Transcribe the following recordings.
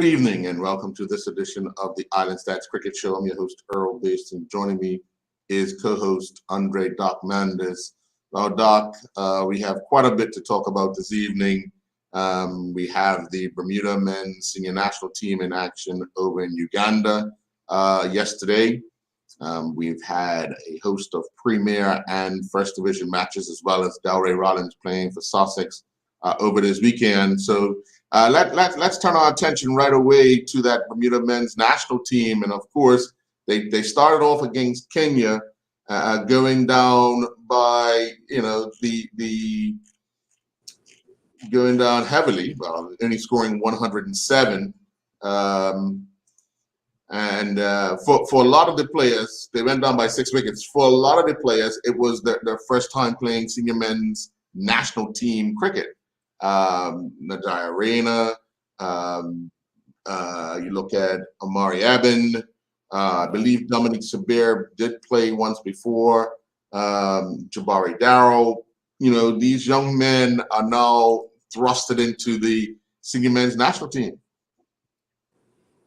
Good evening and welcome to this edition of the Island Stats Cricket Show. I'm your host, Earl Baston. Joining me is co-host Andre Doc Mendes. Now, Doc, we have quite a bit to talk about this evening. We have the Bermuda men's senior national team in action over in Uganda yesterday. We've had a host of Premier and First Division matches, as well as Delray Rollins playing for Sussex over this weekend. So let's turn our attention right away to that Bermuda men's national team. And of course, they started off against Kenya, going down by, going down heavily, only scoring 107. And for a lot of the players, they went down by 6 wickets. For a lot of the players, it was their first time playing senior men's national team cricket. Najaya Rayner, you look at Amari Eben, I believe Dominic Sabir did play once before, Jabari Darrow. These young men are now thrusted into the senior men's national team.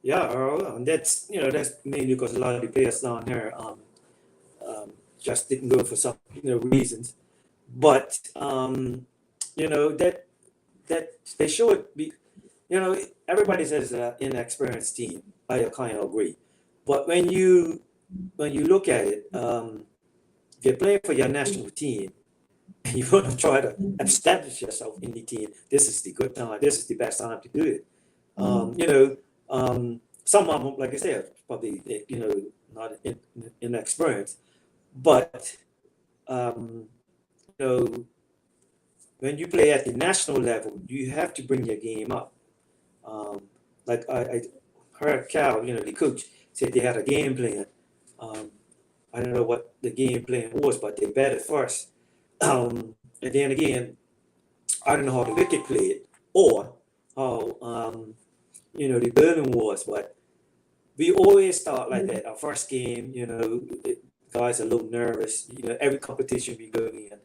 Yeah, that's mainly because a lot of the players down here just didn't go for some reasons, but that they should be. Everybody says inexperienced team. I kind of agree, but when you look at it, if you're playing for your national team and you want to try to establish yourself in the team, this is the good time. This is the best time to do it. Some of them, like I said, probably not inexperienced, but when you play at the national level, you have to bring your game up. Like I heard Cal, the coach, said they had a game plan. I don't know what the game plan was, but they batted first. And then again, I don't know how the wicket played or how the bowling was, but we always start like that. Our first game, guys are a little nervous. Every competition we go in.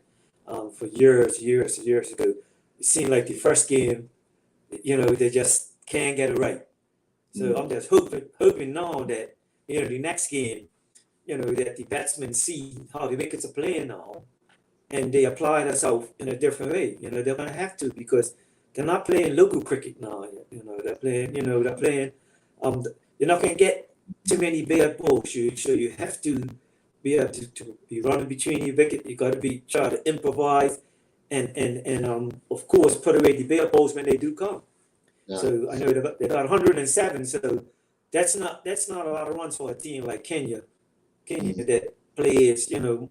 For years ago, it seemed like the first game, they just can't get it right. So I'm just hoping now that, the next game, that the batsmen see how the wickets are playing now, and they apply themselves in a different way. They're going to have to, because they're not playing local cricket now. They're playing, you're not going to get too many bad balls. So you have to be able to be running between your wicket. You got to be try to improvise, and of course put away the bare balls when they do come. Yeah. So I know they got 107. So that's not a lot of runs for a team like Kenya that plays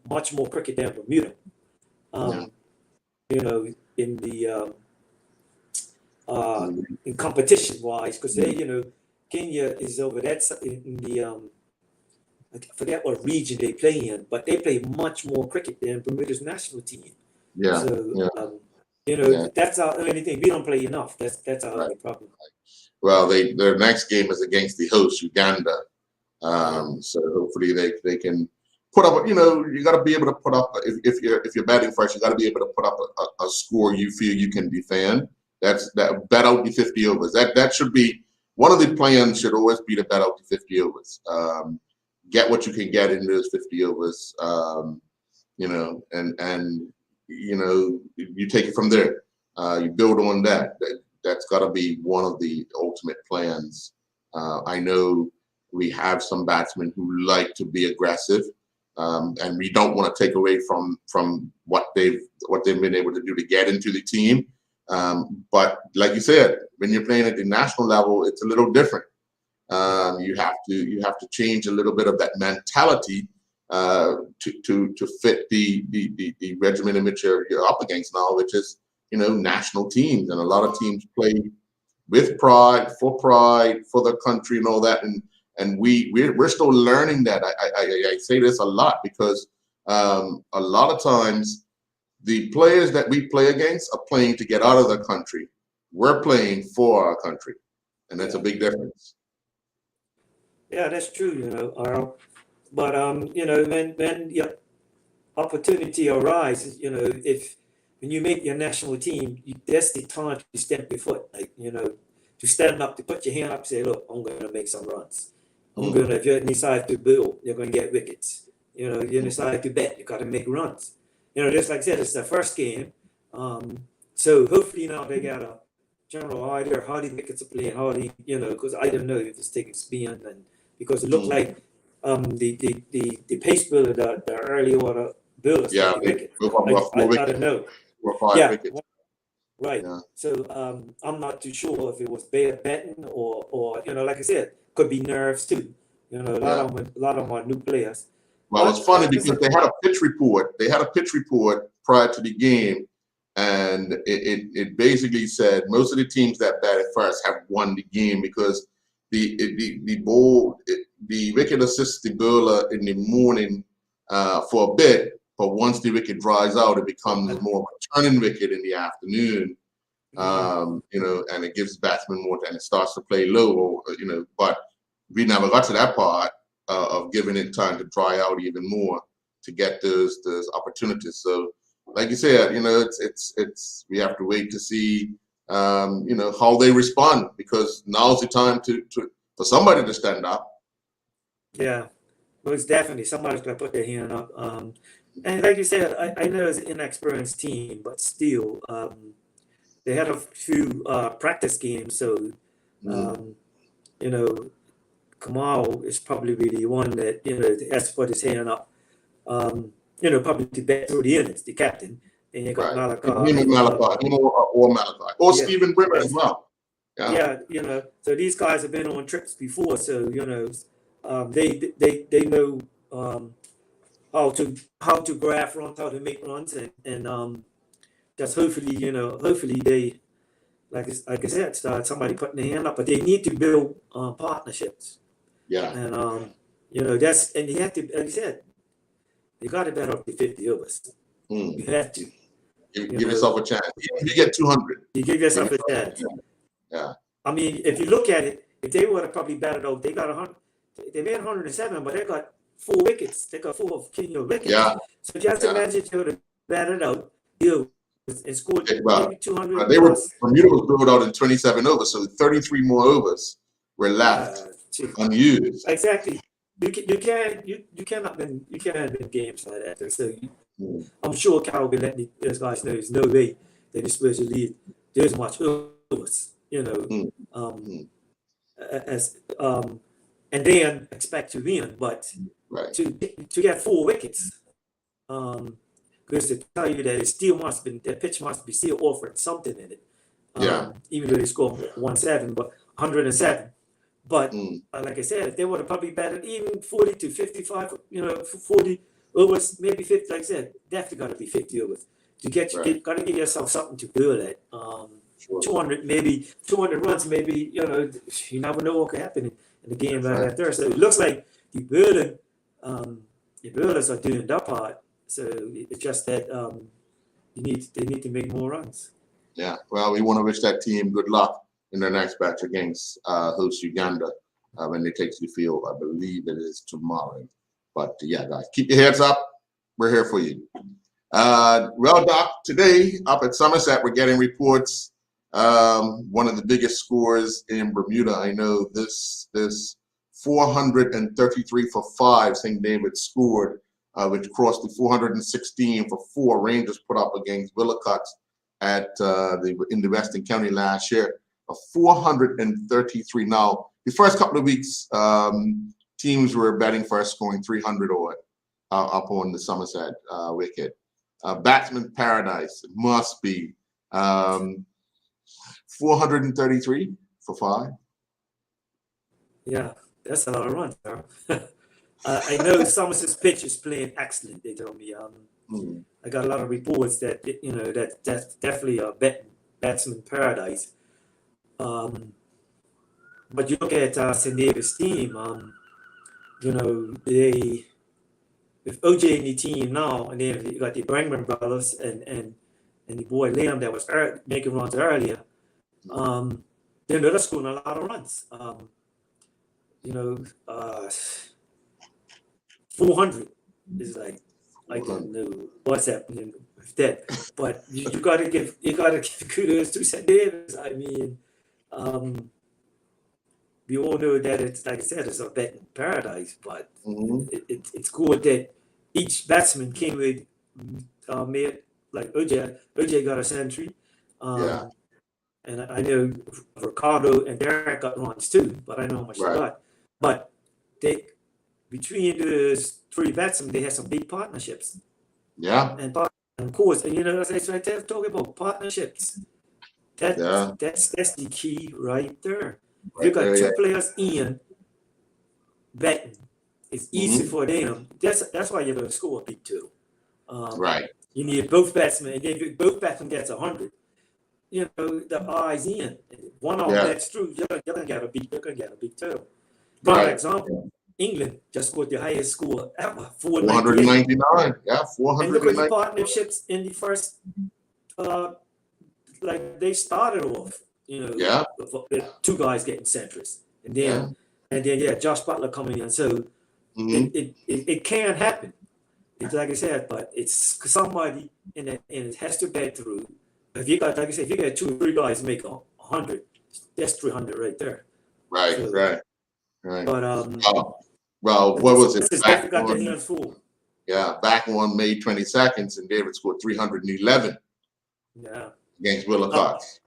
much more cricket than Bermuda. In the in competition wise, because they Kenya is over that in the I forget what region they play in, but they play much more cricket than Bermuda's national team. Yeah. So, that's our only thing. We don't play enough. That's our only problem. Well, their next game is against the host, Uganda. So hopefully they can put up. You got to be able to put up. If you're batting first, you got to be able to put up a score you feel you can defend. That bat out the 50 overs. That should be one of the plans. Should always be to bat out the 50 overs. Get what you can get in those 50 overs, and you take it from there. You build on that. That's got to be one of the ultimate plans. I know we have some batsmen who like to be aggressive, and we don't want to take away from what they've been able to do to get into the team. But like you said, when you're playing at the national level, it's a little different. You have to change a little bit of that mentality to fit the regimen in which you're up against now, which is national teams, and a lot of teams play with pride for the country and all that, and we're still learning that. I say this a lot because a lot of times the players that we play against are playing to get out of the country. We're playing for our country, and that's a big difference. Yeah, that's true, but when your opportunity arises, if when you make your national team, that's the time to step your foot. Like, to stand up, to put your hand up, say, look, I'm going to make some runs. I'm going to, if you decide to build, you're going to get wickets. You decide to bet, you got to make runs. Just like I said, it's the first game. So hopefully now they got a general idea how the wickets are playing, how the, because I don't know if it's taking spin, and because it looked like the pace builder, the early order builders, Yeah, take the wicket. I don't know. 4 or 5 Yeah, wickets. right. Yeah. So I'm not too sure if it was bad betting or like I said, could be nerves too. A lot of them are new players. Well, it's funny because they had a pitch report. They had a pitch report prior to the game, and it basically said most of the teams that batted first have won the game because the wicket assists the bowler in the morning for a bit, but once the wicket dries out, it becomes more of a turning wicket in the afternoon. And it gives batsmen more time. It starts to play low, but we never got to that part of giving it time to dry out even more to get those opportunities. So, like you said, it's we have to wait to see, how they respond, because now's the time for somebody to stand up. Yeah, well, it's definitely somebody's gonna put their hand up. And like you said, I know it's an inexperienced team, but still, they had a few practice games, so Kamal is probably the one that has to put his hand up. Probably to bat through the innings, the captain. And you got Malachi. Him or Malachi. Or Yeah. Stephen Brimmer as well. Yeah, so these guys have been on trips before, so they know how to graph runs, how to make runs, and just hopefully they, like I said, start somebody putting their hand up, but they need to build partnerships. Yeah. And and you have to, like I said, you got to bet up to 50 overs. You have to. Give yourself a chance. Even if you get 200. You give yourself a chance. Yeah. I mean, if you look at it, if they would have probably batted out, they got 100. They made 107, but they got 4 wickets. They got 4 wickets. Yeah. So just imagine if you would have batted out, and scored maybe 200. Bermuda was built out in 27 overs, so 33 more overs were left unused. Exactly. You cannot win games like that. So I'm sure Cal will be letting those guys know there's no way that he's supposed to lead this much overs. And then expect to win, but to get 4 wickets, because to tell you that the pitch must be still offering something in it. Even though they scored 107, but 107. But like I said, if they would have probably batted even 40 to 55, 40 overs, maybe 50. Like I said, definitely got to be 50 overs. Got to give yourself something to build at. 200 runs, maybe, you never know what could happen in the game like that. So it looks like the builders are doing their part. So it's just that they need to make more runs. Yeah, well, we want to wish that team good luck in their next match against host Uganda when they take to the field. I believe it is tomorrow. But yeah, guys, keep your heads up. We're here for you. Well, Doc, today up at Somerset, we're getting reports. One of the biggest scores in Bermuda, I know, this 433 for 5 St. David scored, which crossed the 416 for 4 Rangers put up against Willicott in the Western County last year. 433. Now, the first couple of weeks, teams were batting first, scoring 300 or up on the Somerset wicket. Batsman paradise must be 433 for 5. Yeah, that's a lot of runs, Carl. I know Somerset's pitch is playing excellent. They told me. I got a lot of reports that that's definitely a batsman paradise. But you look at St. David's team. They with OJ in the team now, and then you got the Brangman brothers and the boy Liam that was making runs earlier. They're scoring a lot of runs. 400 is like I don't know what's happening with that, but you gotta give kudos to St. David's. I mean, Um, we all know that it's, like I said, it's a betting paradise, but Hmm. it's good that each batsman came with made like OJ got a century. Yeah, Um, and I know Ricardo and Derek got runs too, but I know how much they right. got. But they between those three batsmen, they had some big partnerships. Yeah, And of course, and that's right there talking about partnerships. yeah, That's the key right there. If you right got there. Yeah. two players in betting, it's easy Hmm. for them. That's why you're going to score a big total. Um, Right. you need both batsmen, and if both batsmen gets 100, the eyes in. One of them Yeah. gets through, you're gonna get a big total. Prime Right. example, England just scored the highest score ever, 498. 499. Yeah, And look at the 490. partnerships in the first, like they started off, Yeah, with two guys getting centuries, and yeah. then yeah, Josh Butler coming in. So Hmm. it can happen. It's like I said, but it's somebody and it has to get through. If you got, like I said, if you got 2 or 3 guys make 100, that's 300 right there. Right, So, right, right. but Well, what was it? it's Back definitely got their on, hands full. yeah, back on May 22nd, and David scored 311 Yeah, against Willicox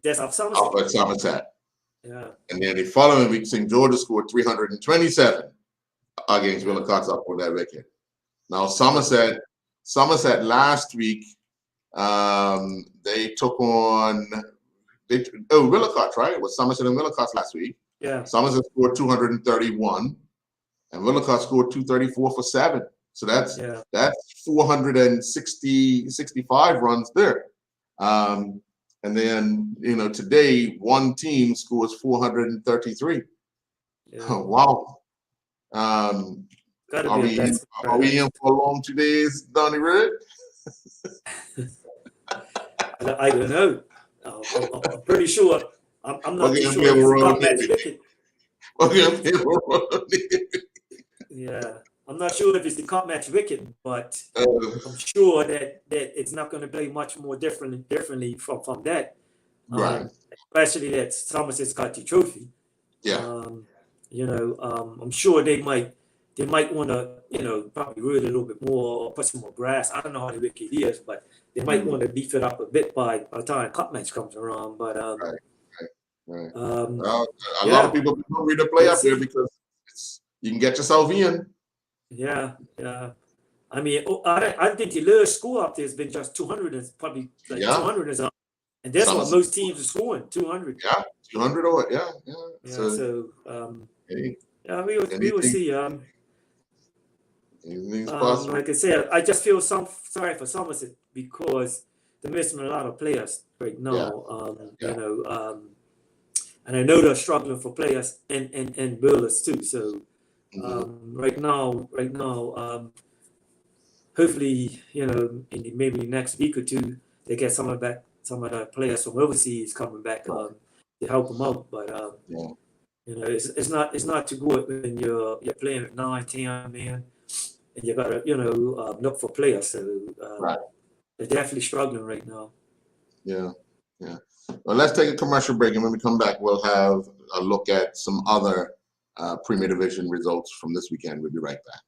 that's off up Somerset. at Somerset. Yeah, And then the following week, St. George's scored 327 against Willicox up on that wicket. Now, Somerset last week, they took on Willicox, right? It was Somerset and Willicox last week. yeah, Somerset scored 231, and Willicox scored 234 for 7. So that's yeah. 65 runs there. And then today one team scores 433. Yeah. Wow. Gotta Are be we a in, best. are we in for a long 2 days, Donnie Red? I don't know. I'm pretty sure. I'm not Okay, too I'm sure here if it's for a a cut match minute. wicket. Okay, I'm here for a Yeah, I'm not sure if it's the cut match wicket, but minute. I'm sure that it's not going to play much more differently from that. Right. Especially that Somerset's got the trophy. Yeah. I'm sure they might want to probably root a little bit more or put some more grass. I don't know how the wicket is, but they might want to beef it up a bit by the time cut match comes around. But Right. um, Well, a lot yeah, of people don't read the play we'll up there see. because you can get yourself in. Yeah. I mean, I think the lowest score up there has been just 200, and probably like Yeah. 200 is up, and that's what Somerset. most teams are scoring, 200. Yeah, 200 or yeah. Yeah. So, So hey, yeah, we will anything, see. anything's possible. Like I said, I just feel sorry for Somerset because they're missing a lot of players right now. Yeah. And I know they're struggling for players and bowlers too. So right now, hopefully, in maybe next week or two, they get some of the players from overseas coming back to help them out. But Yeah. it's not too good when you're playing with 9-10 man, and you gotta look for players. So Right. they're definitely struggling right now. Yeah. Well, let's take a commercial break, and when we come back, we'll have a look at some other Premier Division results from this weekend. We'll be right back.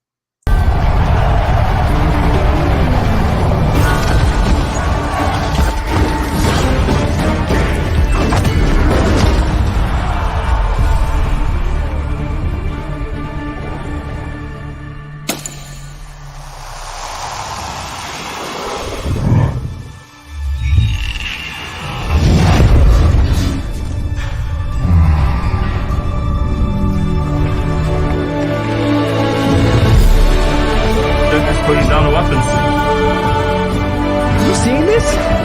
Joker's putting down the weapons. You seeing this?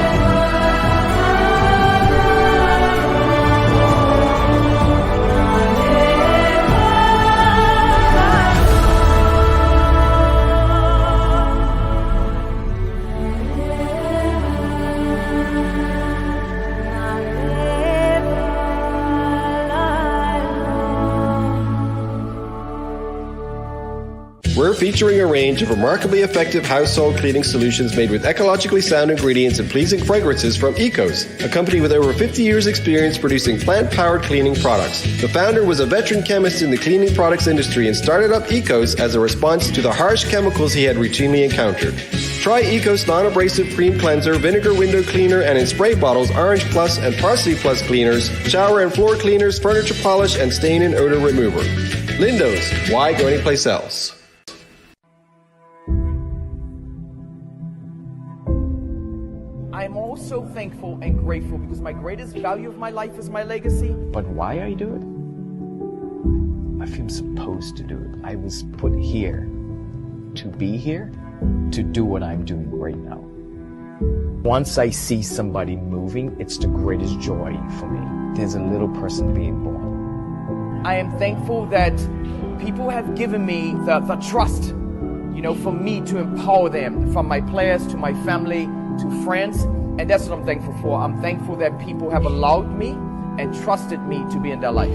We're featuring a range of remarkably effective household cleaning solutions made with ecologically sound ingredients and pleasing fragrances from Ecos, a company with over 50 years' experience producing plant-powered cleaning products. The founder was a veteran chemist in the cleaning products industry and started up Ecos as a response to the harsh chemicals he had routinely encountered. Try Ecos non-abrasive cream cleanser, vinegar window cleaner, and in spray bottles, Orange Plus and Parsley Plus cleaners, shower and floor cleaners, furniture polish, and stain and odor remover. Lindo's, why go anyplace else? I'm also thankful and grateful because my greatest value of my life is my legacy. But why I do it? I feel supposed to do it. I was put here to be here, to do what I'm doing right now. Once I see somebody moving, it's the greatest joy for me. There's a little person being born. I am thankful that people have given me the trust, for me to empower them, from my players to my family to friends, and that's what I'm thankful for. I'm thankful that people have allowed me and trusted me to be in their life.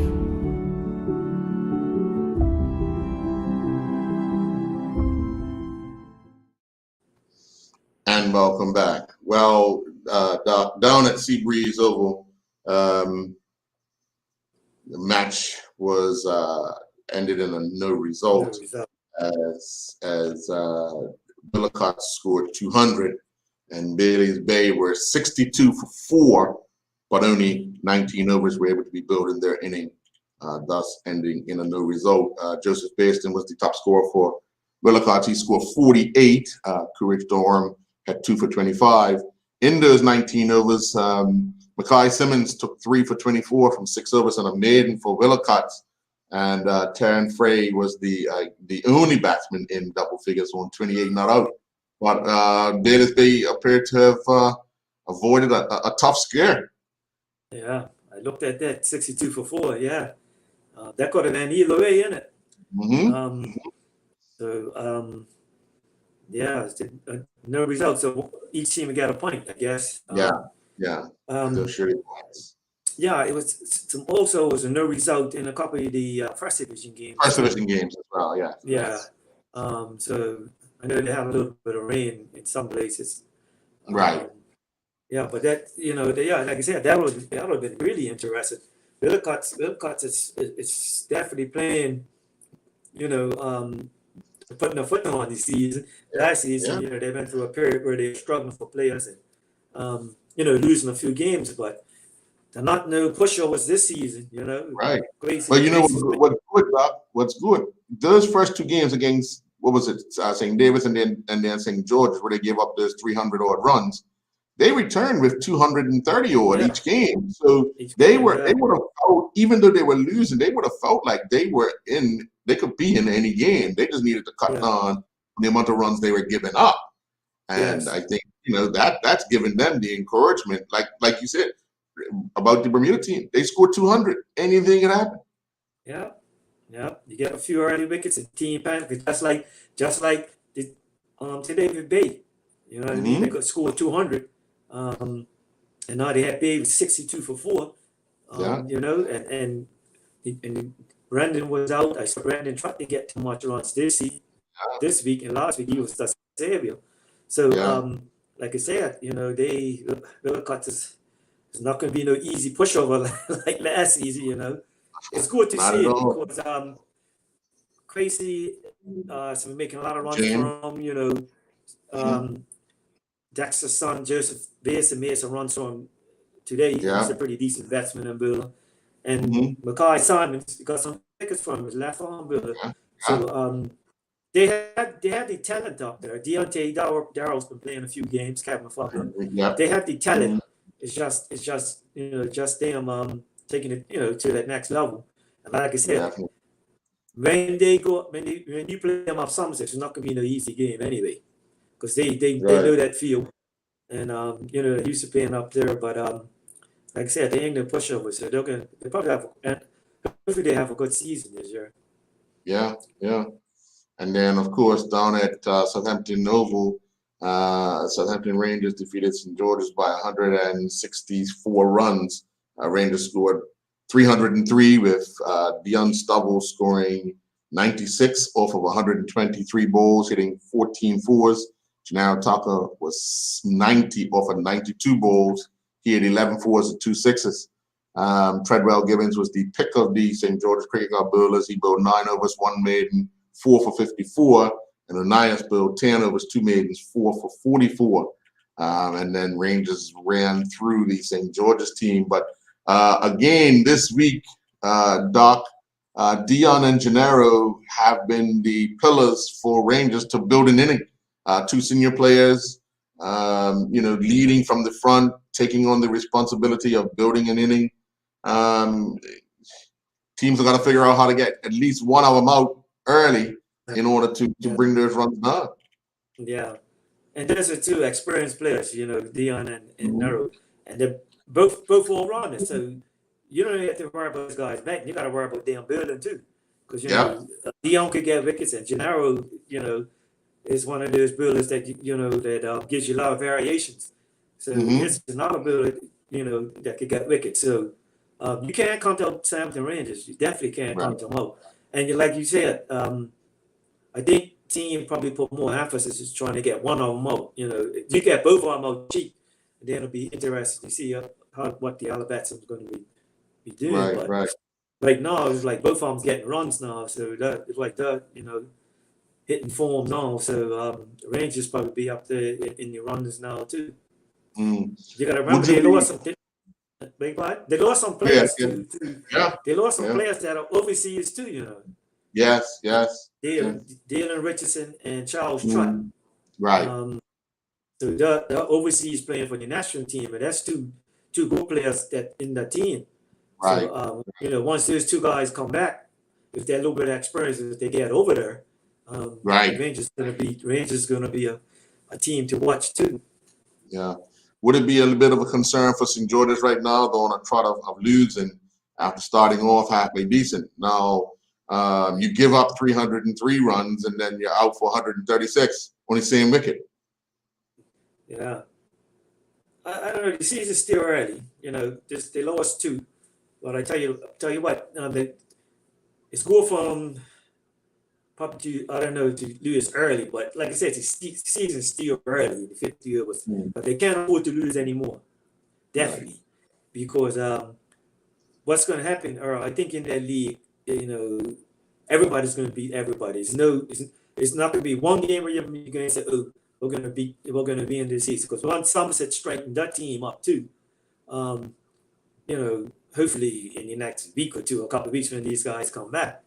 And welcome back. Well, down at Seabreeze Oval, the match was ended in a no result as Billicott scored 200 and Bailey's Bay were 62 for 4, but only 19 overs were able to be billed in their inning, thus ending in a no result. Joseph Baisden was the top scorer for Billicott. He scored 48. Courage Durham had 2 for 25. In those 19 overs, Mackay Simmons took 3 for 24 from 6 overs and a maiden for Billicott. And Taryn Frey was the only batsman in double figures on 28 not out. But Bailey's Bay appeared to have avoided a tough scare. Yeah, I looked at that 62 for 4. Yeah, that could have been either way, innit? Mm-hmm. Yeah, no results. So each team got a point, I guess. Yeah. Those surely points. Yeah, it was also was a no result in a couple of the first division games. First division games as well, yeah. Yeah. So I know they have a little bit of rain in some places. Right. Yeah, but that like I said, that would have been really interesting. Billicott is definitely playing, putting a foot on this season. Last season, they went through a period where they were struggling for players and losing a few games, but they're not no pushovers this season, Right. Crazy, but what's good? Those first 2 games against St. Davis and then St. George, where they gave up those 300 odd runs, they returned with 230 odd each game. So they would have felt, even though they were losing, they would have felt like they could be in any game. They just needed to cut down the amount of runs they were giving up. And I think, that's given them the encouragement, like you said, about the Bermuda team. They scored 200. Anything can happen. Yeah. You get a few early wickets and team panic, just like to David Bay. You know what I mean? They could score 200. And now they had Bay with 62 for 4. And Brandon was out. I saw Brandon tried to get too much runs this week, and last week he was the savior. So like I said, Billicott is not going to be no easy pushover like last season. It's good to see it because Crazy so making a lot of runs from Dexter's son Joseph Baisden made some runs from today. He's a pretty decent batsman in Billa. And Mackay Simons got some wickets from his left arm Billa. So they had the talent up there. Deontay Darrell's been playing a few games, Kevin Fuller. They have the talent. It's just them taking it to that next level. And like I said, when you play them up Somerset, it's not gonna be no easy game anyway, because they know that field, and they're used to playing up there. But like I said, they ain't no pushover, so they probably hopefully they have a good season this year. Yeah. And then of course down at Southampton Oval, Southampton Rangers defeated St. George's by 164 runs. Rangers scored 303 with Dion Stubble scoring 96 off of 123 balls, hitting 14 fours. Gennaro Tucker was 90 off of 92 balls. He had 11 fours and 2 sixes. Treadwell Gibbons was the pick of the St. George's Cricket Club bowlers. He bowled 9 overs, 1 maiden, 4 for 54. And Onias bowled 10 overs, 2 maidens, 4 for 44. And then Rangers ran through the St. George's team. But again, this week, Doc, Dion and Gennaro have been the pillars for Rangers to build an inning. 2 senior players, leading from the front, taking on the responsibility of building an inning. Teams have got to figure out how to get at least one of them out early in order to bring those runs down. Yeah. And those are 2 experienced players, Dion and Nero. And they're both all rounders. So you don't have to worry about those guys back. You got to worry about Dan Berlin too. Because, Dion could get wickets, and Gennaro, is one of those bowlers that, that gives you a lot of variations. So it's another bowler, that could get wickets. So you can't count out Southampton Rangers. You definitely can't count them out. And like you said, I think team probably put more emphasis is trying to get one of them out. If you get both of them out cheap, then it'll be interesting to see what the Alabama is going to be doing. Right now, it's like both of them getting runs now. So that it's like that, hitting form now. So the Rangers probably be up there in the runners now too. You got to remember they lost some. They lost some players too. They lost some players that are overseas too. Yes. Dylan Richardson and Charles Trott. Right. So they're overseas playing for the national team, and that's two good players that in the team. Right. So once those 2 guys come back, if they're a little bit of experience, if they get over there, Rangers gonna be a team to watch too. Yeah. Would it be a little bit of a concern for St. George's right now, though, on a trot of losing after starting off halfway decent? Now, you give up 303 runs, and then you're out for 136 on the same wicket. Yeah. I don't know. The season's still early. They lost 2. But I tell you what, it's good for them probably to lose early. But like I said, the season's still early. The 5th year was, but they can't afford to lose anymore. Definitely, because what's going to happen? Or I think in that league, everybody's going to beat everybody. It's not going to be one game where you're going to say, "Oh, we're going to be in this season." Because once Somerset straightened that team up too, hopefully in the next week or 2, a couple of weeks when these guys come back,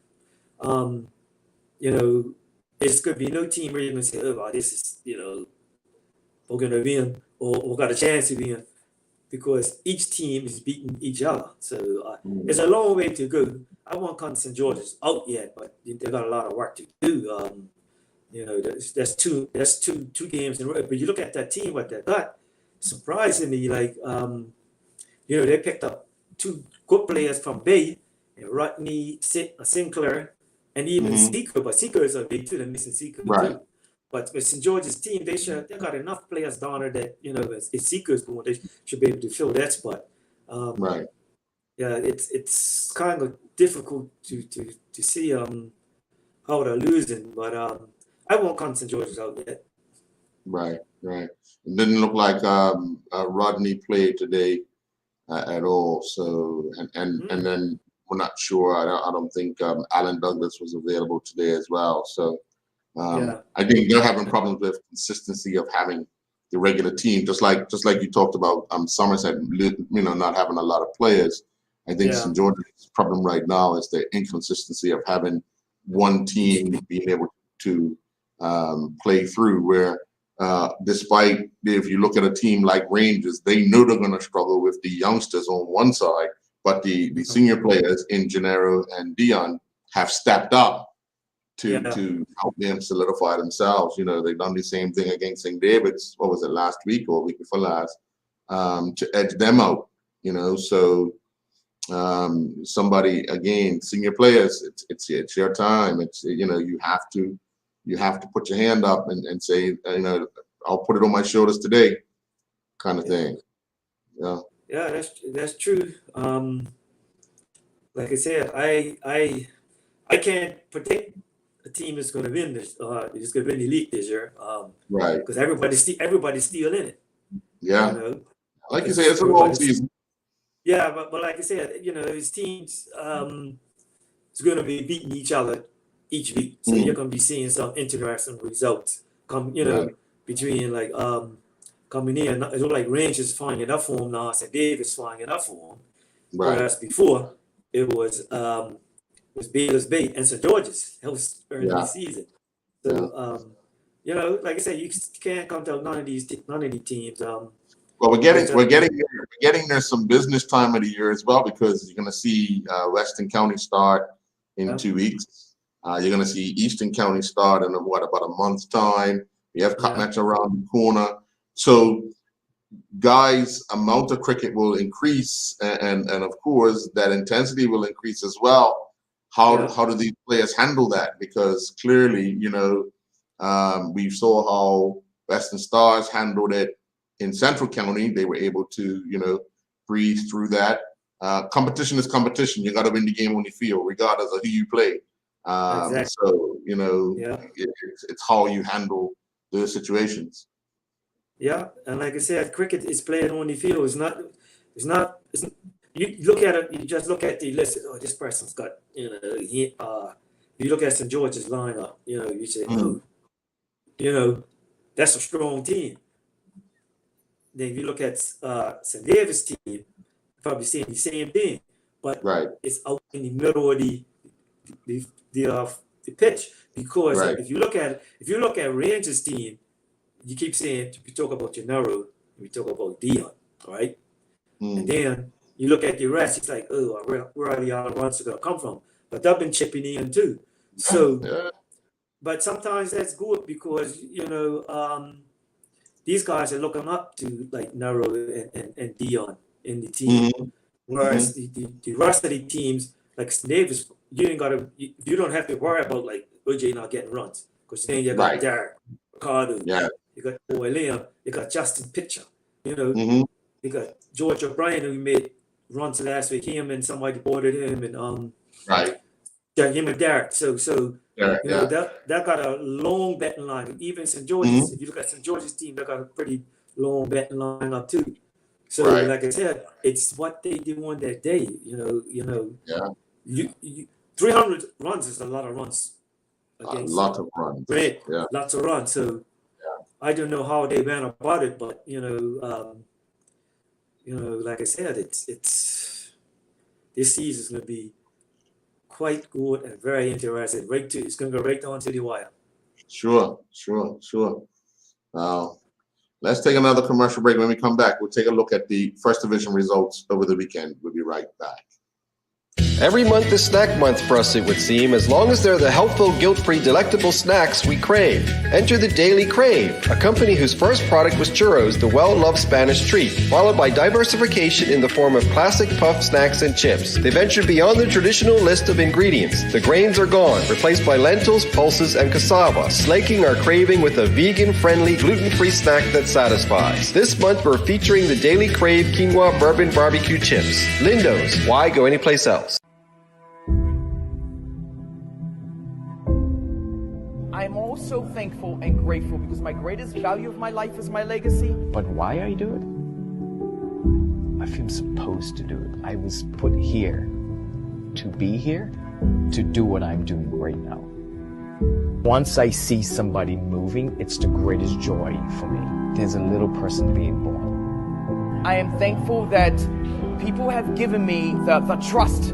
it's going to be no team where you're going to say, "Oh, this is we're going to win or we got a chance to win," because each team is beating each other. So it's a long way to go. I won't count St. George's out yet, but they got a lot of work to do. That's two games in a row. But you look at that team, what they got, surprisingly, they picked up 2 good players from Bay, and Rodney Sinclair, and even Seeker. But Seeker is a big too. They're missing Seeker too. But with St. George's team, they got enough players down there that if Seeker's going, they should be able to fill that spot. Yeah, it's kind of difficult to see how they're losing, but I won't count St. George's out yet. Right. It didn't look like Rodney played today at all. So and then we're not sure. I don't think Alan Douglas was available today as well. So I think they're having problems with consistency of having the regular team, just like you talked about Somerset, not having a lot of players. I think St. George's problem right now is the inconsistency of having one team being able to play through, where despite if you look at a team like Rangers, they know they're going to struggle with the youngsters on one side, but the senior players in Gennaro and Dion have stepped up to help them solidify themselves. They've done the same thing against St. David's, what was it, last week or week before last, to edge them out, so somebody, again, senior players, it's your time. It's you have to put your hand up and say, I'll put it on my shoulders today, kind of thing. Yeah, that's true. Like I said, I can't predict a team that's going to win this. Is going to win the league this year. Right. Because everybody's still in it. Yeah. You know? Like you say, it's a long Everybody's- season. Yeah, but like I said, you know, his teams is going to be beating each other each week, so you're going to be seeing some interesting results come. You know, Right. between like coming in, it looked like Rangers finding enough form now. St. David's finding enough form. Right. Whereas before it was Baylor's Bay and St. George's. That was early in Yeah. the season. So you know, like I said, you can't count out none of these teams. Well, we're getting there some business time of the year as well, because you're going to see Weston County start in Yeah. 2 weeks. You're going to see Eastern County start in about a month's time. You have Cottonatch around the corner. So, guys, amount of cricket will increase, and of course that intensity will increase as well. How do these players handle that? Because clearly, you know, we saw how Western Stars handled it in Central County. They were able to, you know, breathe through that. Competition is competition. You got to win the game on the field, regardless of who you play. Exactly. So, you know, Yeah. it's how you handle those situations. Yeah, and like I said, cricket is played on the field. It's you look at it, you just look at the list. Oh, this person's got, you know, you look at St. George's lineup, you know, you say, oh, you know, that's a strong team. Then if you look at St. David's team, you're probably saying the same thing, but Right. it's out in the middle of the pitch. Because Right. if you look at Rangers team, you keep saying, we talk about Gennaro, we talk about Dion, right? And then you look at the rest, it's like, oh, where are the other runs going to come from? But they've been chipping in too. So, Yeah. but sometimes that's good because, you know, these guys are looking up to like Naro and Dion in the team. Whereas the rest of the teams, like Davis, you don't have to worry about like OJ not getting runs. Because then you got Right. Derek, Ricardo, Yeah. you got Boy Liam, you got Justin Pitcher, you know, Mhm. you got George O'Brien who made runs last week, him and somebody boarded him and Right. yeah, him and Derek. So Yeah. you know, Yeah. that got a long betting line. Even St. George's, if you look at St. George's team, they got a pretty long betting line up too. So Right. like I said, it's what they do on that day. You know. Yeah. You 300 runs is a lot of runs. A Against lot of runs. Great. Yeah. Lots of runs. So I don't know how they went about it, but you know, like I said, it's this season is going to be quite good and very interesting. It's going to go right down to the wire. Sure. Let's take another commercial break. When we come back, we'll take a look at the First Division results over the weekend. We'll be right back. Every month is snack month for us, it would seem, as long as they're the helpful, guilt-free, delectable snacks we crave. Enter the Daily Crave, a company whose first product was churros, the well-loved Spanish treat, followed by diversification in the form of classic puff snacks and chips. They ventured beyond the traditional list of ingredients. The grains are gone, replaced by lentils, pulses, and cassava, slaking our craving with a vegan-friendly, gluten-free snack that satisfies. This month, we're featuring the Daily Crave Quinoa Bourbon Barbecue Chips. Lindo's, why go anyplace else? I'm also thankful and grateful because my greatest value of my life is my legacy. But why I do it? I feel supposed to do it. I was put here to be here, to do what I'm doing right now. Once I see somebody moving, it's the greatest joy for me. There's a little person being born. I am thankful that people have given me the trust,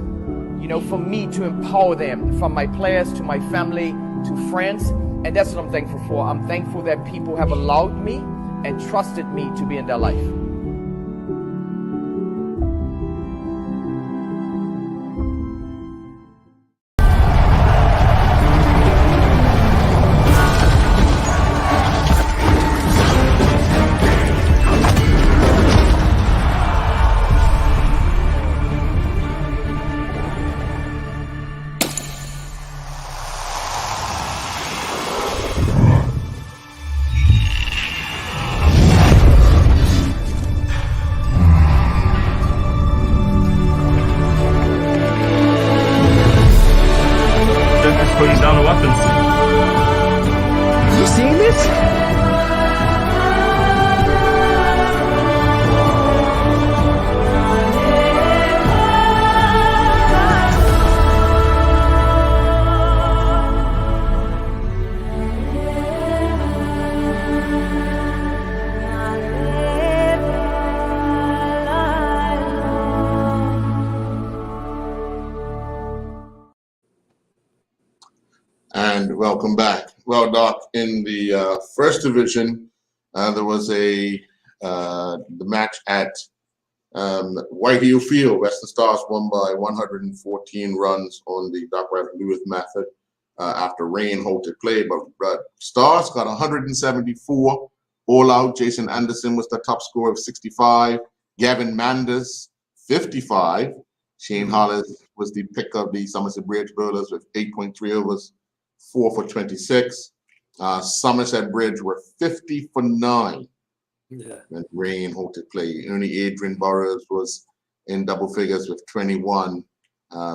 you know, for me to empower them, from my players to my family to friends. And that's what I'm thankful for. I'm thankful that people have allowed me and trusted me to be in their life. Well, Doc, in the first division, there was the match at Whitehill Field. Western Stars won by 114 runs on the Doc Radcliffe Lewis method after rain halted play. But Stars got 174 all out. Jason Anderson was the top scorer of 65. Gavin Manders, 55. Shane Hollis was the pick of the Somerset Bridge Bowlers with 8.3 overs, 4 for 26. Somerset Bridge were 50 for 9. Yeah. And rain halted play. Only Adrian Burrows was in double figures with 21.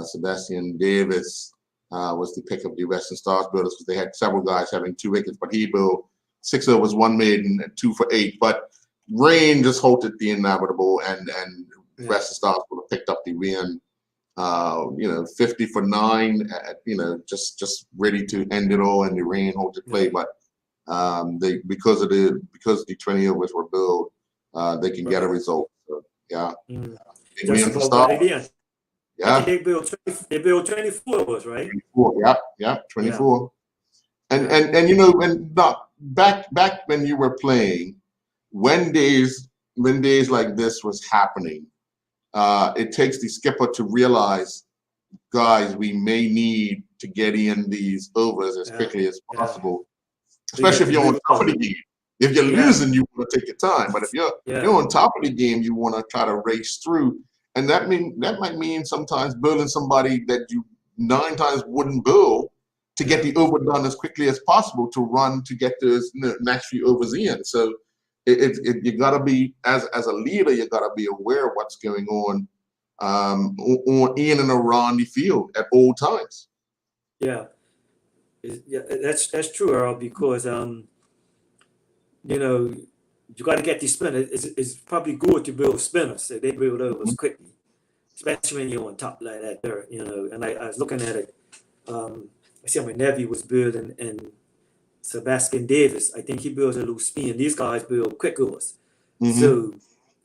Sebastian Davis was the pick of the Western Stars Bowlers because they had several guys having 2 wickets, but he bowled 6 overs, 1 maiden, and 2 for 8. But rain just halted the inevitable, and Western Stars would have picked up the win. 50 for 9. Just ready to end it all, and the rain halted play. But because the 20 overs were bowled, they can get a result. So, yeah. Just about right there. Yeah. They built 24 overs, right? 24. Yeah. 24. Yeah. And back when you were playing, when days like this was happening, it takes the skipper to realize, guys, we may need to get in these overs as quickly as possible, especially if you're on top of the game. If you're losing, you want to take your time, but if you're on top of the game, you want to try to race through, and that might mean sometimes bowling somebody that you 9 times wouldn't bowl to get the over done as quickly as possible to get those next few overs in. So you gotta be, as a leader, you gotta be aware of what's going on in and around the field at all times. Yeah, that's true, Earl. Because you got to get the spinner. It's probably good to build spinners, so they build overs quickly, especially when you're on top like that. There, And I was looking at it. I see my nephew was building, and Sebastian Davis, I think he builds a little spin. These guys build quick overs. So,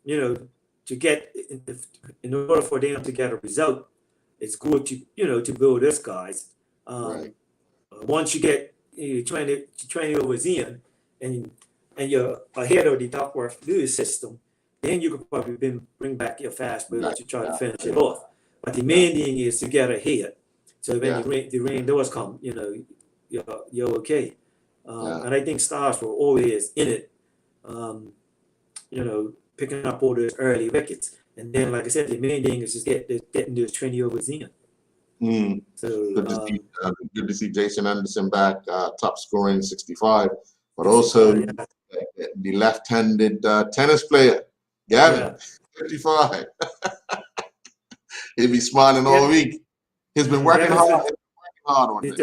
to get in order for them to get a result, it's good to build these guys. Once you get 20 overs in, and you're ahead of the Duckworth Lewis system, then you could probably bring back your fast bowler to try to finish it off. But the main thing is to get ahead. So when the rain does come, you're okay. And I think Stars were always in it, picking up all those early wickets. And then, like I said, the main thing is just getting those 20 overs in. So good to see Jason Anderson back, top scoring 65, but also the left-handed tennis player, Gavin, 55. He'll be smiling all week. He's been working hard on it.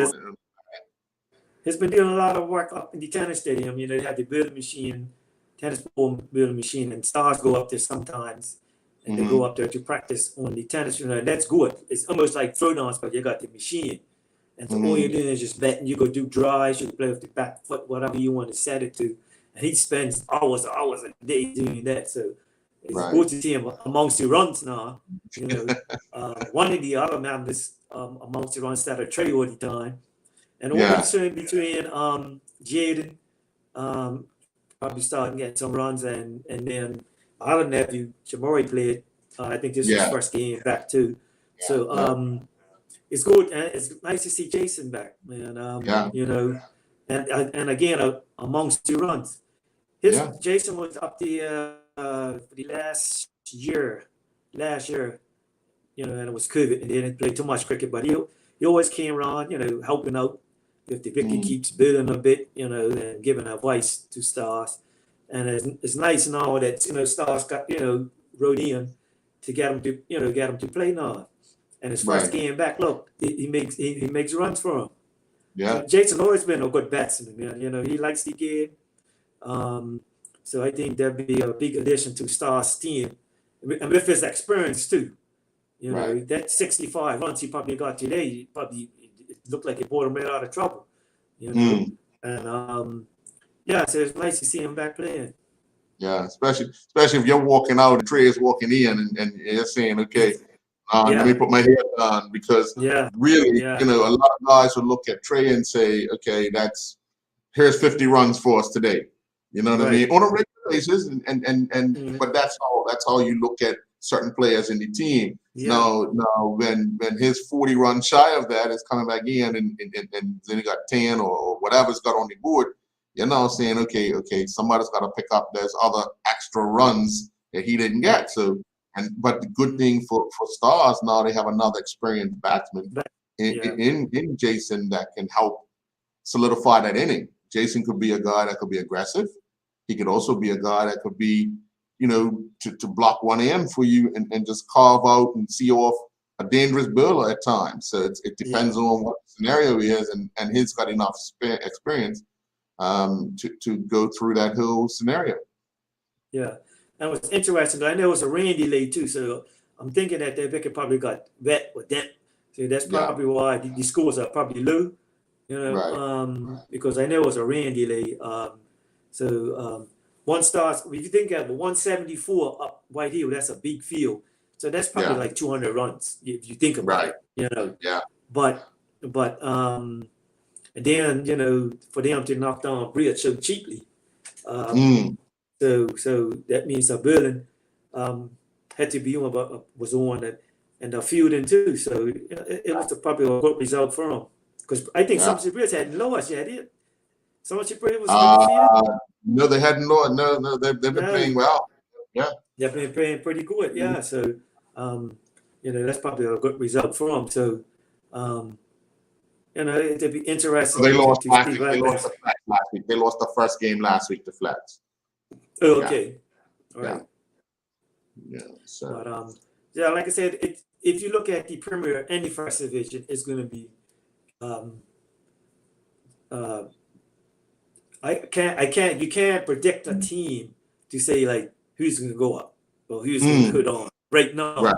He's been doing a lot of work up in the tennis stadium. They have the building machine, tennis ball building machine, and Stars go up there sometimes, and they go up there to practice on the tennis. And that's good. It's almost like throwdowns, but you got the machine, and so all you're doing is just betting. You go do drives, you play with the back foot, whatever you want to set it to, and he spends hours a day doing that. So it's good to see him amongst the runs now. One of the other members amongst the runs that are Trey all the time. And also in between Jaden probably starting getting some runs, and then our other nephew Jamori played. I think this is his first game back too. So it's good, and it's nice to see Jason back, man. And again amongst 2 runs, Jason was up the last year, and it was COVID, and he didn't play too much cricket, but he always came around, helping out if the wicket keeps building a bit, and giving advice to Stars. And it's nice now that Stars got wrote in to get him to play now. And his first game back, look, he makes runs for him. Yeah, Jason always been a good batsman, man. He likes the game. So I think that'd be a big addition to Stars' team, and with his experience too. That 65 runs he probably got today, it looked like it brought him right out of trouble. And so it's nice to see him back playing. Yeah, especially if you're walking out and Trey is walking in, and you're saying, okay, let me put my head down, because really, a lot of guys will look at Trey and say, okay, that's here's 50 runs for us today. You know what I mean? Right. On a regular basis, and Mhm. but that's how you look at certain players in the team. Yeah. Now when his 40 run shy of that is coming back in and then he got 10 or whatever's got on the board, you're now saying, okay, somebody's got to pick up those other extra runs that he didn't get. So, but the good thing for Stars now, they have another experienced batsman in Jason that can help solidify that inning. Jason could be a guy that could be aggressive. He could also be a guy that could be, to block one end for you and just carve out and see off a dangerous bowler at times. So it depends on what scenario he is, and he's got enough experience to go through that whole scenario. Yeah, that was interesting. I know it was a rain delay too, so I'm thinking that the wicket probably got wet or damp. So that's probably why the scores are probably low. Because I know it was a rain delay. One starts. If you think of 174 up White Hill, that's a big field. So that's probably like 200 runs if you think about it. Yeah. But and then for them to knock down Bridge so cheaply. So that means Berlin had to be on, was on it, and fielding too. So it was probably a good result for them. Because I think Somerset Bridge had lost yet. Somerset Bridge was undefeated. No, they hadn't lost. No, they've been playing well. Yeah, they've been playing pretty good. Yeah, so that's probably a good result for them. So it'd be interesting. They lost last week. They lost the Flats last week. They lost the first game last week to Flats. Oh, okay. All right. Yeah. So. But like I said, if you look at the Premier and the First Division, it's going to be. You can't predict a team to say like who's going to go up or who's going to put on right now. Right.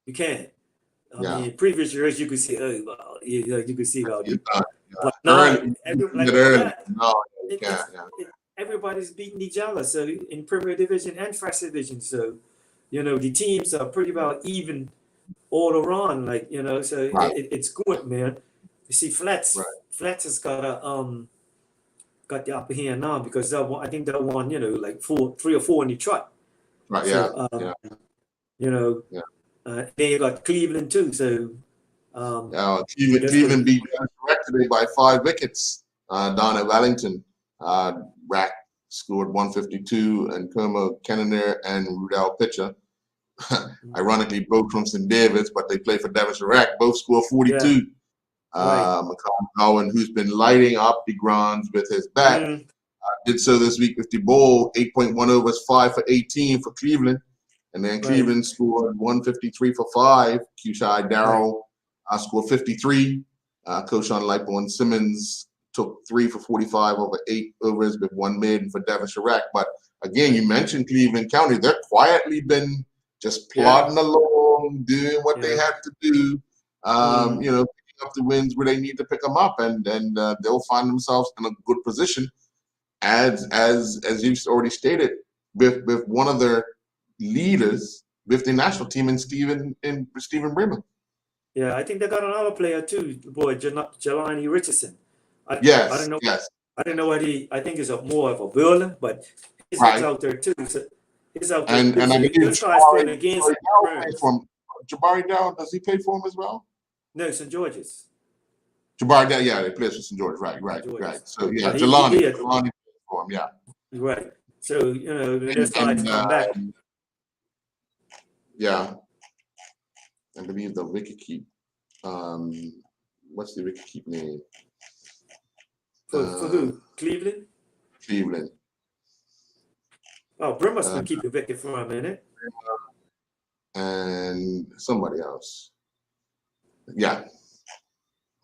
You can't. I mean, previous years you could say, you could see about it. But now, everybody's beating each other. So in Premier Division and First Division, so the teams are pretty well even all around. So it's good, man. You see, Flats has got the upper hand now because I think they won, 3 or 4 in the trot. Right. So, then you got Cleveland too. So Cleveland beat today by 5 wickets down at Wellington. Rack scored 152, and Kermo Kenner and Rudell Pitcher. Ironically, both from St. David's, but they play for Devonshire Rack. Both scored 42. McCall Cowan, who's been lighting up the grounds with his bat, did so this week with the ball. 8.1 overs, 5 for 18 for Cleveland. And then Cleveland scored 153 for 5. Qshai Darrell scored 53. Koshan Lipo and Simmons took 3 for 45 over 8 overs with 1 maiden for Devonshire Rack. But again, you mentioned Cleveland County. They're quietly been just plodding along, doing what they have to do. Picking up the wins where they need to pick them up, and they'll find themselves in a good position. As you've already stated, with one of their leaders with the national team in Stephen Bremer. Yeah, I think they got another player too, boy, Jelani Richardson. I don't know. Yes. I don't know what I think is more of a bowler, but he's out there too. So he's out there. And I believe Jabari Dow, does he play for him as well? No, St. George's. Jabari Dow, they play for St. George, right. So Jelani for him, Right. So they're starting to come back. Yeah, I believe the wicket keep. What's the wicket keep name? For who? Cleveland. Cleveland. Oh, Bremer's gonna keep the wicket for a minute. And somebody else. Yeah.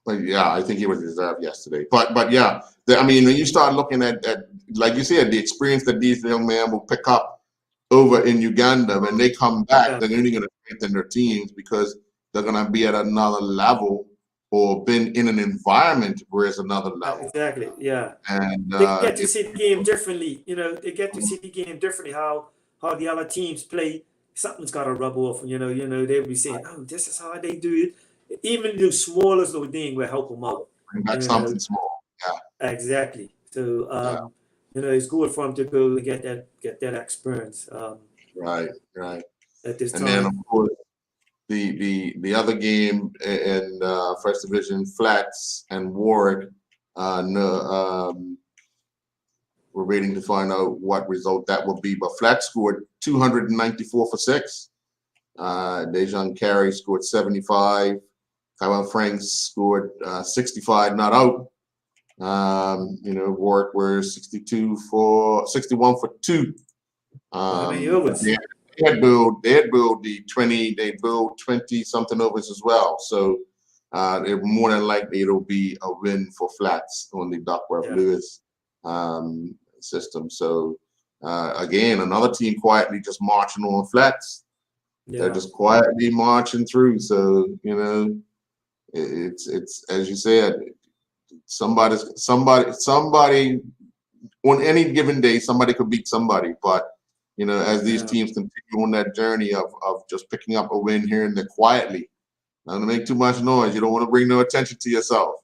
But I think he was reserved yesterday. But when you start looking at like you said, the experience that these young men will pick up over in Uganda, when they come back, they're only going to strengthen their teams because they're going to be at another level or been in an environment where it's another level. Exactly, yeah. And they get to see the game differently. They get to see the game differently, how the other teams play. Something's got to rub off. They'll be saying, oh, this is how they do it. Even the smallest little thing will help them out. Bring back something small. Yeah. Exactly. So Yeah. it's good for him to go and get that experience Right. at this And then of time. course the other game in First Division, Flats and Ward. We're waiting to find out what result that will be. But Flats scored 294 for 6. Dejan Carey scored 75. Kyle Franks scored 65, not out. Warwick were 61 for 2. How many overs? They had built the 20. They built 20 something overs as well. So they're more than likely it'll be a win for Flats on the Duckworth Yeah. Lewis system. So again, another team quietly just marching on Flats. They're Yeah. just quietly marching through. So it's as you said, somebody on any given day, somebody could beat somebody. But as these teams continue on that journey of just picking up a win here and there quietly, not to make too much noise. You don't want to bring no attention to yourself.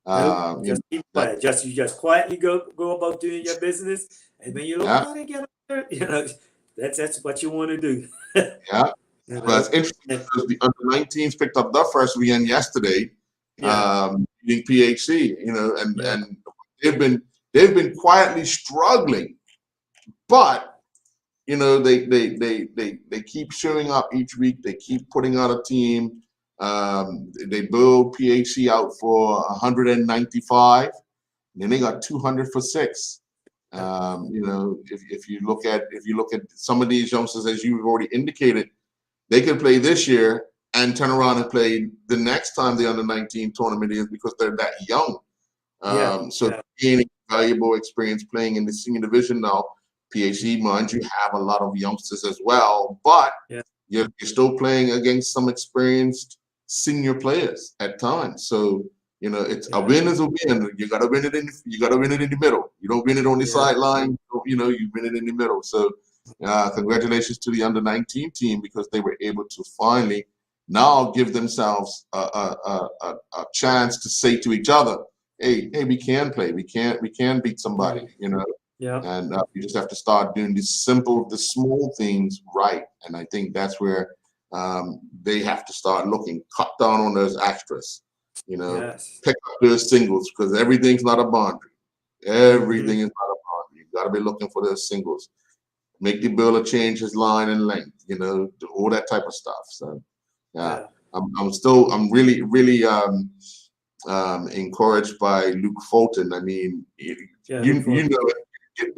Nope, just keep quiet. You just quietly go about doing your business, and when you look how they get up there, that's what you want to do. Yeah. But it's interesting because the under-19s picked up their first win yesterday, beating PHC. And they've been quietly struggling, but they keep showing up each week. They keep putting out a team. They build PHC out for 195, and then they got 200 for 6. If you look at some of these youngsters, as you've already indicated, they can play this year and turn around and play the next time the under-19 tournament is because they're that young. So gaining valuable experience playing in the senior division now. PHC, mind you, have a lot of youngsters as well, but you're still playing against some experienced senior players at times. So it's a win is a win. You gotta win it in the middle. You don't win it on the sideline. You win it in the middle. So congratulations to the under-19 team because they were able to finally now give themselves a chance to say to each other, hey, we can play. We can beat somebody. And you just have to start doing the small things right. And I think that's where they have to start looking, cut down on those extras, pick up those singles because everything's not a boundary. Everything is not a boundary. You got to be looking for those singles. Make the builder change his line and length, do all that type of stuff. So, I'm really, really encouraged by Luke Fulton. I mean, give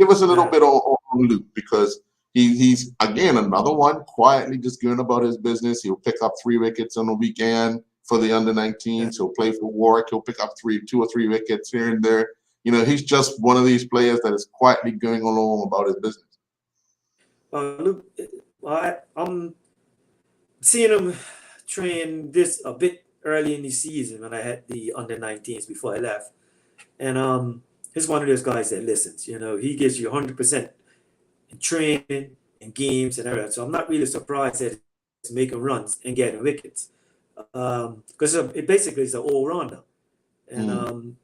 us a little bit on Luke because he's again another one quietly just going about his business. He'll pick up 3 wickets on the weekend for the under-19s. He'll play for Warwick. He'll pick up 2 or 3 wickets here and there. He's just one of these players that is quietly going along about his business. Luke, I'm seeing him train this a bit early in the season when I had the under-19s before I left, and he's one of those guys that listens. He gives you 100% in training and games and everything. So I'm not really surprised that he's making runs and getting wickets because it basically is an all-rounder, and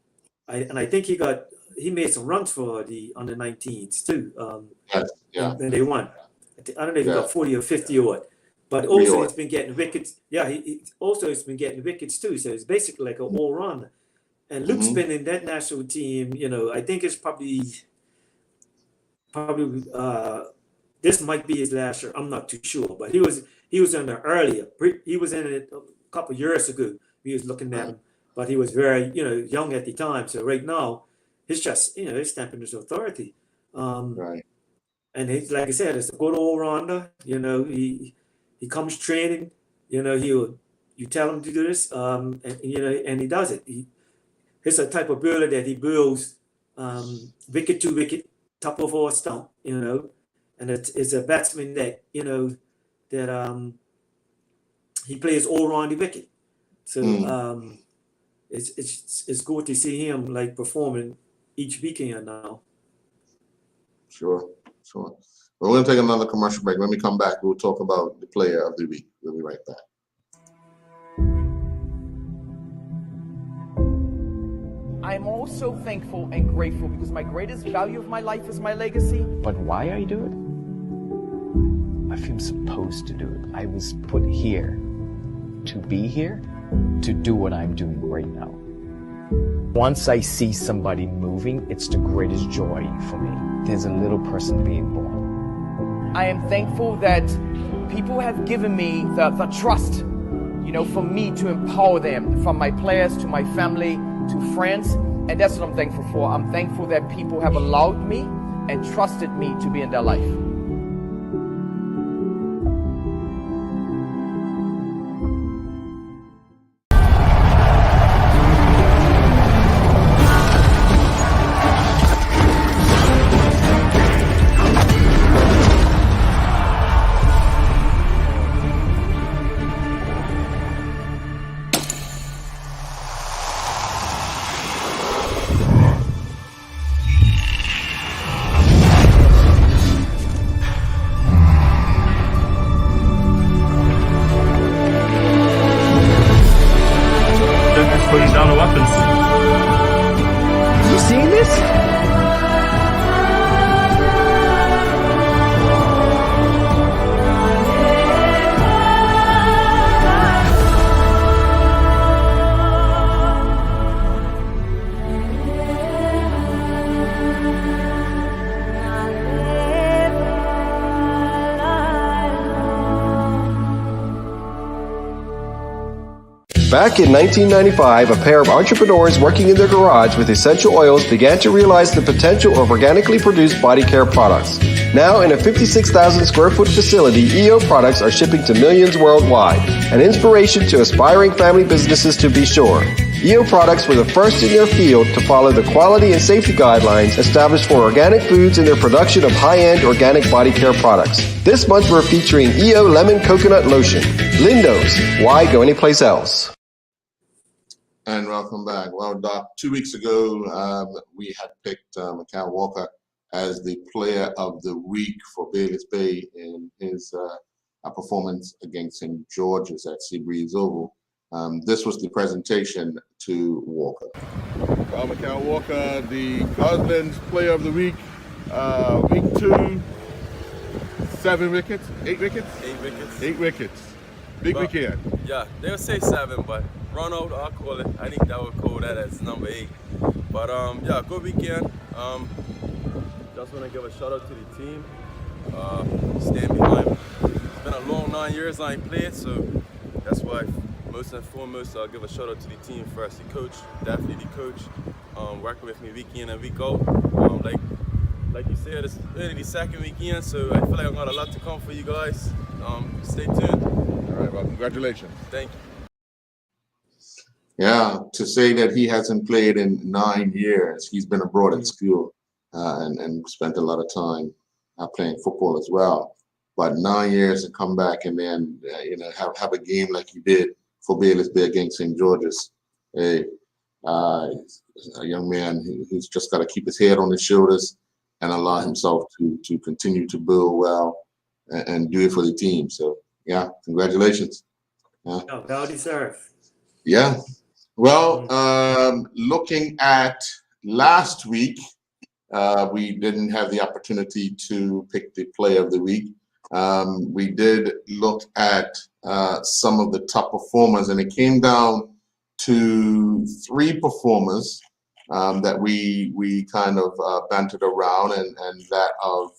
I think he made some runs for the under-19s too. And they won. I don't know if he got 40 or 50 or what. But also he's been getting wickets. Yeah, he also has been getting wickets too. So it's basically like an all-rounder. And Luke's been in that national team. I think it's probably this might be his last year. I'm not too sure, but he was in there earlier. He was in it a couple of years ago. We was looking at him, but he was very young at the time. So right now, he's just he's stamping his authority. And he's, like I said, it's a good all-rounder. He comes training. You tell him to do this, and he does it. He's a type of builder that he builds wicket to wicket, top of our stump. And it's a batsman that that he plays all around the wicket. So it's good to see him like performing each weekend now. Sure. We're going to take another commercial break. When we come back, we'll talk about the player of the week. We'll be right back. I'm also thankful and grateful because my greatest value of my life is my legacy. But why I do it? I feel supposed to do it. I was put here to be here, to do what I'm doing right now. Once I see somebody moving, it's the greatest joy for me. There's a little person being born. I am thankful that people have given me the trust, for me to empower them, from my players to my family to friends. And that's what I'm thankful for. I'm thankful that people have allowed me and trusted me to be in their life. Joker's putting down the weapons. You seeing this? Back in 1995, a pair of entrepreneurs working in their garage with essential oils began to realize the potential of organically produced body care products. Now, in a 56,000 square foot facility, EO products are shipping to millions worldwide, an inspiration to aspiring family businesses to be sure. EO products were the first in their field to follow the quality and safety guidelines established for organic foods in their production of high-end organic body care products. This month we're featuring EO Lemon Coconut Lotion. Lindo's. Why go anyplace else? And welcome back. Well, Doc, 2 weeks ago, we had picked Mikal Walker as the player of the week for Bayliss Bay in his performance against St. George's at Seabreeze Oval. This was the presentation to Walker. Well, Mikal Walker, the Cosman's player of the week. Week 2, 7 wickets, 8 wickets? 8 wickets. 8 wickets. Big weekend. Yeah, they'll say 7, but run out, I'll call it. I think that would call that as number 8. But yeah, good weekend. Just want to give a shout out to the team. Stand behind me. It's been a long 9 years I ain't played, so that's why most and foremost I'll give a shout out to the team first. The coach, definitely the coach, working with me week in and week out. Like you said, it's really the second weekend, so I feel like I've got a lot to come for you guys. Stay tuned. All right, well, congratulations. Thank you. Yeah, to say that he hasn't played in 9 years, he's been abroad at school and spent a lot of time playing football as well. But 9 years to come back and then have a game like he did for Bayliss Bay against St. George's. A young man who's just got to keep his head on his shoulders and allow himself to continue to build well and do it for the team. So yeah, congratulations. Yeah. No, well deserved. Yeah. Well, looking at last week, we didn't have the opportunity to pick the player of the week. We did look at some of the top performers, and it came down to 3 performers that we kind of bantered around, and that of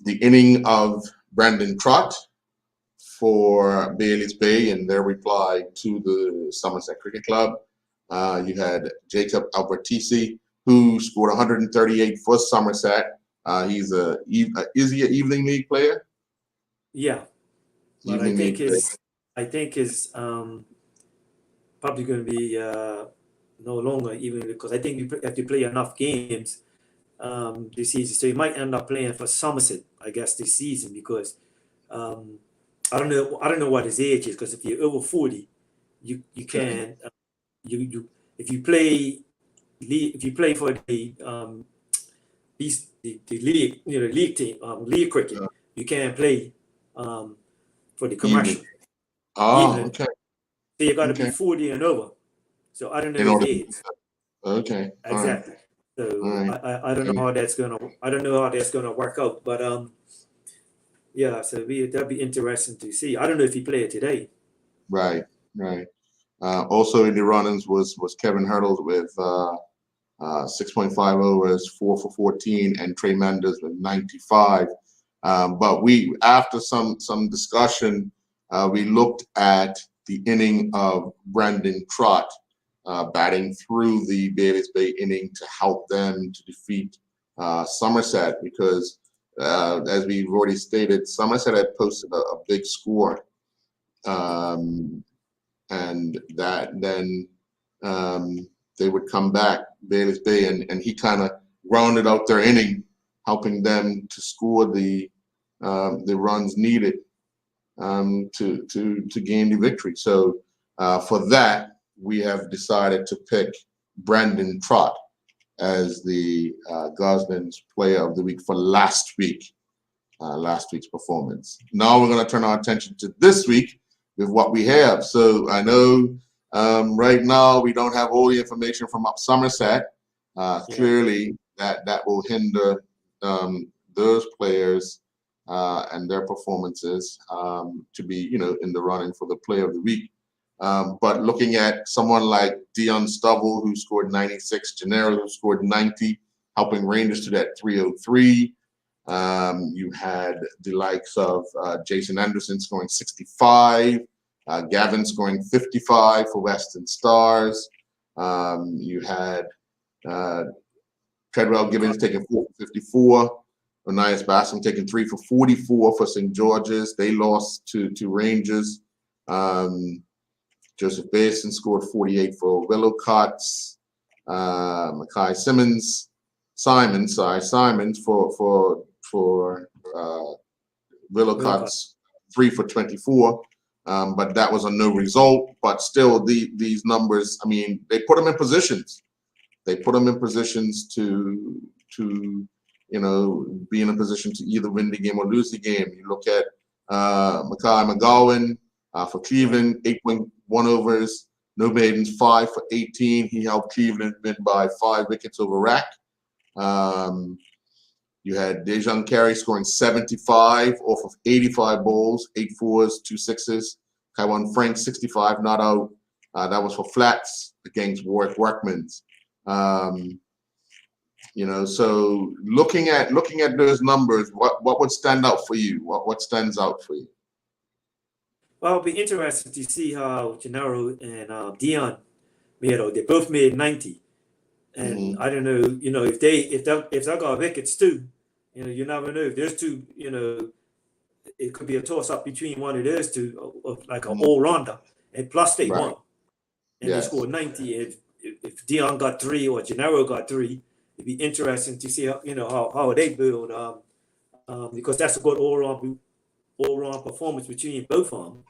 the inning of Brandon Trott for Bayliss Bay and their reply to the Somerset Cricket Club. You had Jacob Albertisi, who scored 138 for Somerset. Is he an Evening League player? Yeah, but I think his probably going to be no longer, even because I think you have to play enough games this season, so he might end up playing for Somerset, I guess, this season, because I don't know what his age is, because if you're over 40, you can if you play for the league, league team, league cricket, you can't play for the commercial. Oh, Even. okay. So you got to Okay. be 40 and over. So I don't know In his order age. Okay. All right. Exactly. So All right. I don't know how that's gonna work out. But yeah, so that'd be interesting to see. I don't know if he played today. Right. Right. Also in the run-ins was Kevin Hurdle with 6.5 overs, 4 for 14, and Trey Mendes with 95. But we, after some discussion, we looked at the inning of Brandon Trott batting through the Bailey's Bay inning to help them to defeat Somerset, because as we've already stated, Somerset had posted a big score, and that then they would come back, Bailey's Bay, and he kind of rounded out their inning, helping them to score the runs needed to gain the victory. So for that, we have decided to pick Brandon Trott as the Gosling's Player of the Week for last week's performance. Now we're going to turn our attention to this week with what we have. So I know right now we don't have all the information from up Somerset. Clearly, that will hinder those players and their performances to be, in the running for the Player of the Week. But looking at someone like Dion Stubble, who scored 96, Gennaro, who scored 90, helping Rangers to that 303. You had the likes of Jason Anderson scoring 65, Gavin scoring 55 for Western Stars. You had Treadwell Gibbons taking 4 for 54. Onias Bassam taking 3 for 44 for St. George's. They lost to Rangers. Joseph Basin scored 48 for Willowcotts. Mackay Simons for Willowcotts, 3 for 24. But that was a no result. But still, these numbers, I mean, they put them in positions. They put them in positions to be in a position to either win the game or lose the game. You look at Mackay McGowan for Cleveland, 8.1 overs, no maidens, 5 for 18. He helped Cleveland win by 5 wickets over Rack. You had Dejan Carey scoring 75 off of 85 balls, 8 fours, 2 sixes. Kaiwan Frank, 65, not out. That was for flats against Warwick Workmans. So looking at those numbers, what would stand out for you? What stands out for you? Well, it'll be interesting to see how Gennaro and Dion they both made 90. And I don't know, if they got wickets too, you never know. If there's two, it could be a toss-up between one of those two, of like an all-rounder. And plus they won. And they scored 90. If Dion got 3 or Gennaro got 3, it'd be interesting to see how they build, because that's a good all-round performance between both of them.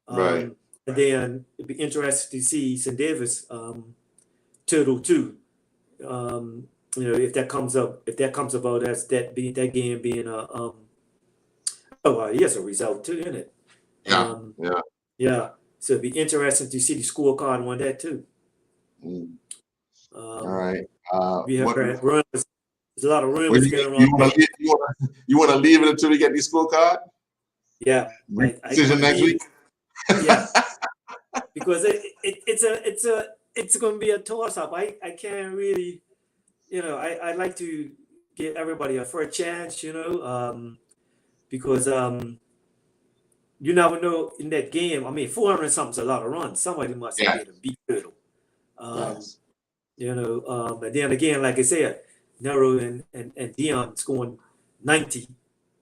Right. And then it'd be interesting to see St. Davis Turtle too. If that comes about as that game being he has a result too, isn't it? Yeah. So it'd be interesting to see the scorecard on that too. All right. We have runs. There's a lot of runs going around. You want to leave it until we get the scorecard? Yeah. Decision next week. Yeah. Because it's going to be a toss-up. I can't really, I'd like to give everybody a fair chance, because you never know in that game. I mean, 400 something's a lot of runs. Somebody must have made a beat Turtle. And then again, like I said, Nero and Dion scoring 90.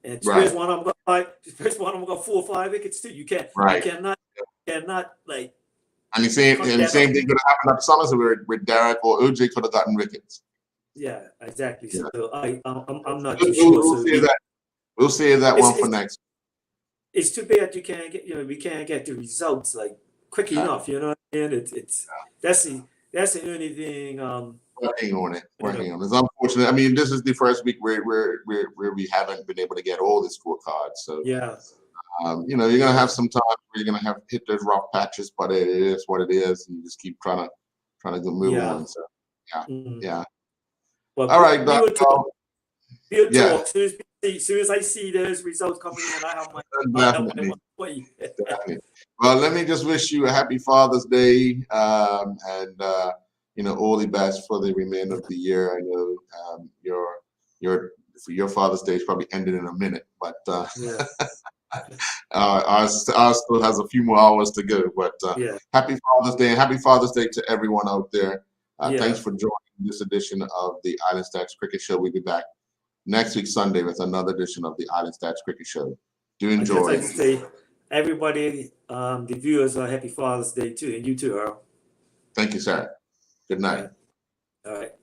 And first one of them got 4 or 5 wickets too. You cannot like. And the same thing could have happened at Somerset where Derek or OJ could have gotten wickets. Yeah, exactly. Yeah. So I'm not too sure. We'll save that one for next. It's too bad you can't get we can't get the results like quick enough. You know what I mean? It's that's the only thing. Working on it. It's unfortunate. I mean, this is the first week where we haven't been able to get all the scorecards. So You know, you're gonna have some times where you're gonna have hit those rough patches, but it is what it is, and you just keep trying to move Yeah. on. So Mhm. yeah. Well, All right, we Doc. will talk. We'll Yeah. talk. Soon as I see those results coming in, I have my Definitely. way. Definitely. Well, let me just wish you a happy Father's Day, and you know, all the best for the remainder of the year. I know your Father's Day is probably ending in a minute, but Yeah. ours still has a few more hours to go. But Yeah. happy Father's Day, and happy Father's Day to everyone out there. Yeah. Thanks for joining this edition of the Island Stats Cricket Show. We'll be back next week Sunday with another edition of the Island Stats Cricket Show. Do I just enjoy. like to say, everybody, the viewers, happy Father's Day too, and you too, Earl. Thank you, sir. Good night. All right.